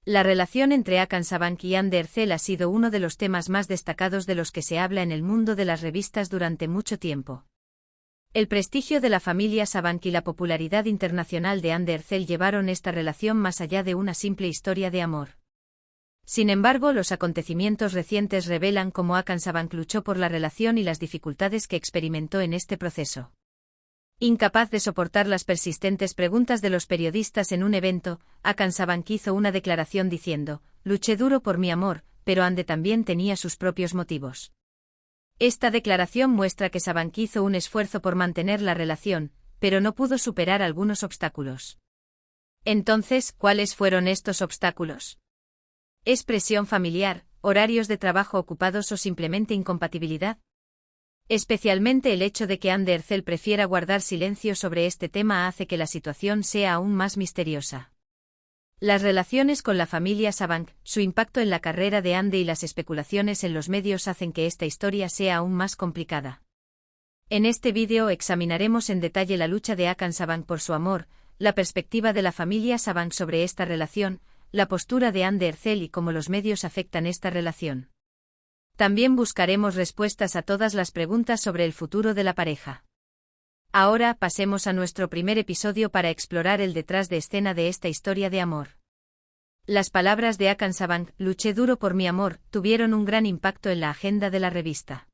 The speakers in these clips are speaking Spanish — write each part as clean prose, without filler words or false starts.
La relación entre Hakan Sabank y Hande Erçel ha sido uno de los temas más destacados de los que se habla en el mundo de las revistas durante mucho tiempo. El prestigio de la familia Sabank y la popularidad internacional de Hande Erçel llevaron esta relación más allá de una simple historia de amor. Sin embargo, los acontecimientos recientes revelan cómo Hakan Sabank luchó por la relación y las dificultades que experimentó en este proceso. Incapaz de soportar las persistentes preguntas de los periodistas en un evento, Hakan Sabank hizo una declaración diciendo: «Luché duro por mi amor, pero Hande también tenía sus propios motivos». Esta declaración muestra que Sabank hizo un esfuerzo por mantener la relación, pero no pudo superar algunos obstáculos. Entonces, ¿cuáles fueron estos obstáculos? ¿Es presión familiar, horarios de trabajo ocupados o simplemente incompatibilidad? Especialmente el hecho de que Hande Erçel prefiera guardar silencio sobre este tema hace que la situación sea aún más misteriosa. Las relaciones con la familia Sabank, su impacto en la carrera de Hande y las especulaciones en los medios hacen que esta historia sea aún más complicada. En este vídeo examinaremos en detalle la lucha de Hakan Sabank por su amor, la perspectiva de la familia Sabank sobre esta relación, la postura de Hande Erçel y cómo los medios afectan esta relación. También buscaremos respuestas a todas las preguntas sobre el futuro de la pareja. Ahora pasemos a nuestro primer episodio para explorar el detrás de escena de esta historia de amor. Las palabras de Hakan Sabank, «Luché duro por mi amor», tuvieron un gran impacto en la agenda de la revista.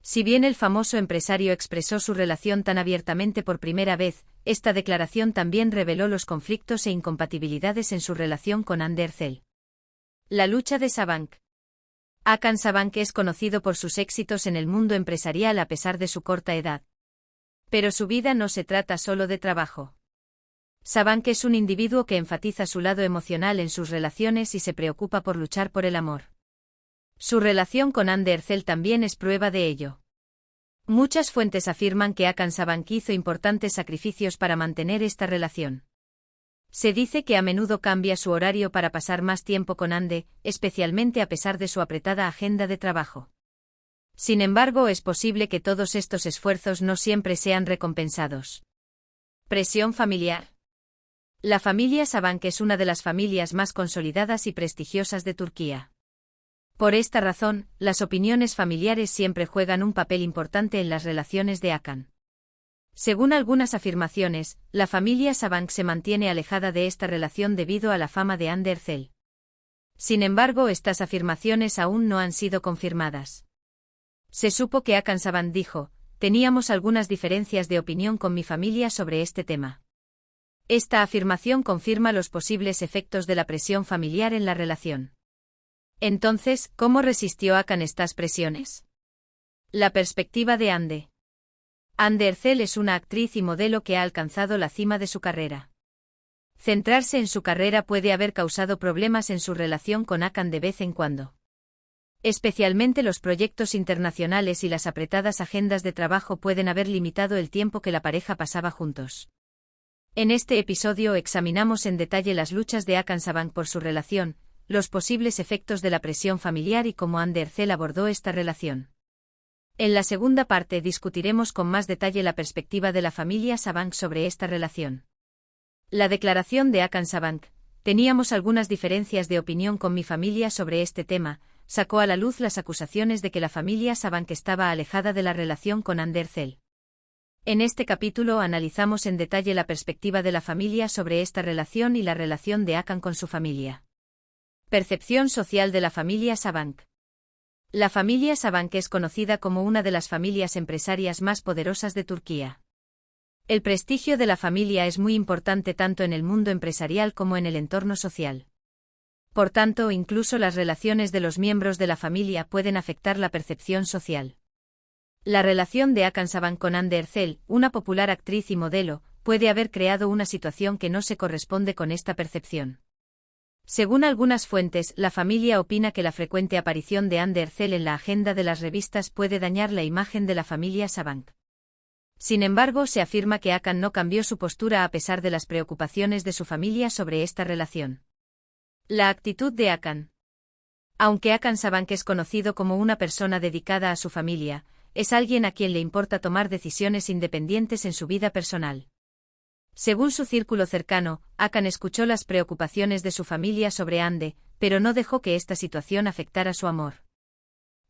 Si bien el famoso empresario expresó su relación tan abiertamente por primera vez, esta declaración también reveló los conflictos e incompatibilidades en su relación con Hande Erçel. La lucha de Sabank. Hakan Sabank es conocido por sus éxitos en el mundo empresarial a pesar de su corta edad. Pero su vida no se trata solo de trabajo. Sabank es un individuo que enfatiza su lado emocional en sus relaciones y se preocupa por luchar por el amor. Su relación con Hande Erçel también es prueba de ello. Muchas fuentes afirman que Hakan Sabank hizo importantes sacrificios para mantener esta relación. Se dice que a menudo cambia su horario para pasar más tiempo con Hande, especialmente a pesar de su apretada agenda de trabajo. Sin embargo, es posible que todos estos esfuerzos no siempre sean recompensados. Presión familiar. La familia Sabank es una de las familias más consolidadas y prestigiosas de Turquía. Por esta razón, las opiniones familiares siempre juegan un papel importante en las relaciones de Hakan. Según algunas afirmaciones, la familia Sabank se mantiene alejada de esta relación debido a la fama de Hande Erçel. Sin embargo, estas afirmaciones aún no han sido confirmadas. Se supo que Hakan Sabank dijo: «Teníamos algunas diferencias de opinión con mi familia sobre este tema». Esta afirmación confirma los posibles efectos de la presión familiar en la relación. Entonces, ¿cómo resistió Hakan estas presiones? La perspectiva de Hande. Hande Erçel es una actriz y modelo que ha alcanzado la cima de su carrera. Centrarse en su carrera puede haber causado problemas en su relación con Hakan de vez en cuando. Especialmente los proyectos internacionales y las apretadas agendas de trabajo pueden haber limitado el tiempo que la pareja pasaba juntos. En este episodio examinamos en detalle las luchas de Hakan Sabank por su relación, los posibles efectos de la presión familiar y cómo Hande Erçel abordó esta relación. En la segunda parte discutiremos con más detalle la perspectiva de la familia Sabank sobre esta relación. La declaración de Hakan Sabank, «Teníamos algunas diferencias de opinión con mi familia sobre este tema», sacó a la luz las acusaciones de que la familia Sabank estaba alejada de la relación con Hande Erçel. En este capítulo analizamos en detalle la perspectiva de la familia sobre esta relación y la relación de Hakan con su familia. Percepción social de la familia Sabank. La familia Sabank es conocida como una de las familias empresarias más poderosas de Turquía. El prestigio de la familia es muy importante tanto en el mundo empresarial como en el entorno social. Por tanto, incluso las relaciones de los miembros de la familia pueden afectar la percepción social. La relación de Hakan Sabank con Hande Erçel, una popular actriz y modelo, puede haber creado una situación que no se corresponde con esta percepción. Según algunas fuentes, la familia opina que la frecuente aparición de Hande Erçel en la agenda de las revistas puede dañar la imagen de la familia Sabank. Sin embargo, se afirma que Hakan no cambió su postura a pesar de las preocupaciones de su familia sobre esta relación. La actitud de Hakan. Aunque Hakan Sabank es conocido como una persona dedicada a su familia, es alguien a quien le importa tomar decisiones independientes en su vida personal. Según su círculo cercano, Hakan escuchó las preocupaciones de su familia sobre Hande, pero no dejó que esta situación afectara su amor.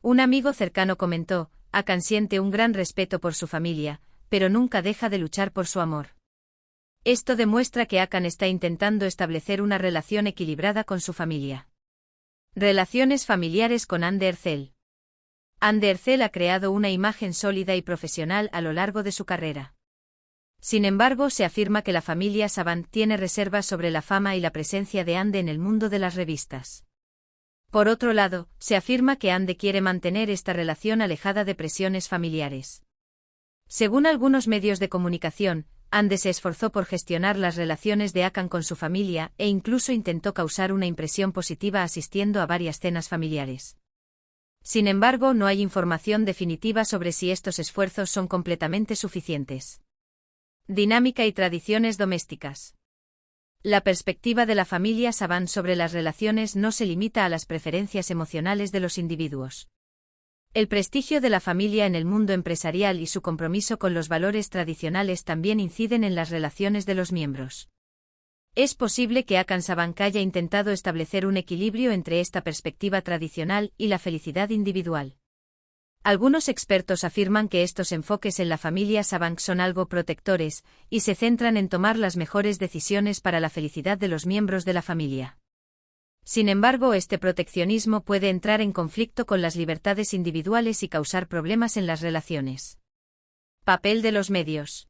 Un amigo cercano comentó: Hakan siente un gran respeto por su familia, pero nunca deja de luchar por su amor. Esto demuestra que Hakan está intentando establecer una relación equilibrada con su familia. Relaciones familiares con Hande Erçel. Hande Erçel ha creado una imagen sólida y profesional a lo largo de su carrera. Sin embargo, se afirma que la familia Saban tiene reservas sobre la fama y la presencia de Hande en el mundo de las revistas. Por otro lado, se afirma que Hande quiere mantener esta relación alejada de presiones familiares. Según algunos medios de comunicación, Hande se esforzó por gestionar las relaciones de Hakan con su familia e incluso intentó causar una impresión positiva asistiendo a varias cenas familiares. Sin embargo, no hay información definitiva sobre si estos esfuerzos son completamente suficientes. Dinámica y tradiciones domésticas. La perspectiva de la familia Saban sobre las relaciones no se limita a las preferencias emocionales de los individuos. El prestigio de la familia en el mundo empresarial y su compromiso con los valores tradicionales también inciden en las relaciones de los miembros. Es posible que Hakan Saban haya intentado establecer un equilibrio entre esta perspectiva tradicional y la felicidad individual. Algunos expertos afirman que estos enfoques en la familia Saban son algo protectores, y se centran en tomar las mejores decisiones para la felicidad de los miembros de la familia. Sin embargo, este proteccionismo puede entrar en conflicto con las libertades individuales y causar problemas en las relaciones. Papel de los medios.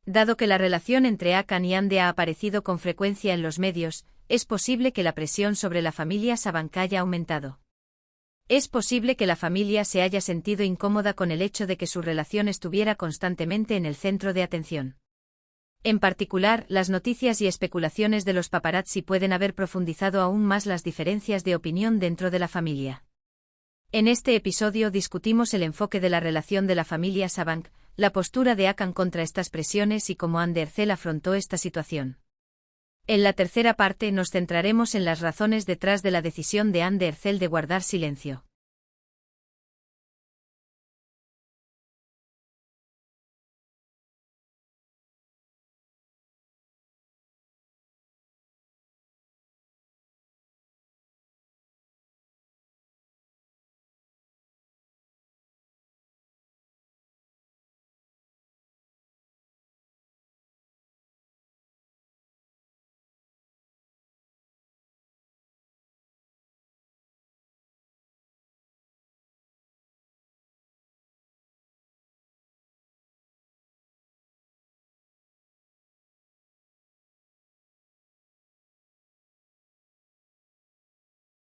Dado que la relación entre Hakan y Hande ha aparecido con frecuencia en los medios, es posible que la presión sobre la familia Saban haya aumentado. Es posible que la familia se haya sentido incómoda con el hecho de que su relación estuviera constantemente en el centro de atención. En particular, las noticias y especulaciones de los paparazzi pueden haber profundizado aún más las diferencias de opinión dentro de la familia. En este episodio discutimos el enfoque de la relación de la familia Saban, la postura de Hakan contra estas presiones y cómo Hande Erçel afrontó esta situación. En la tercera parte nos centraremos en las razones detrás de la decisión de Hande Erçel de guardar silencio.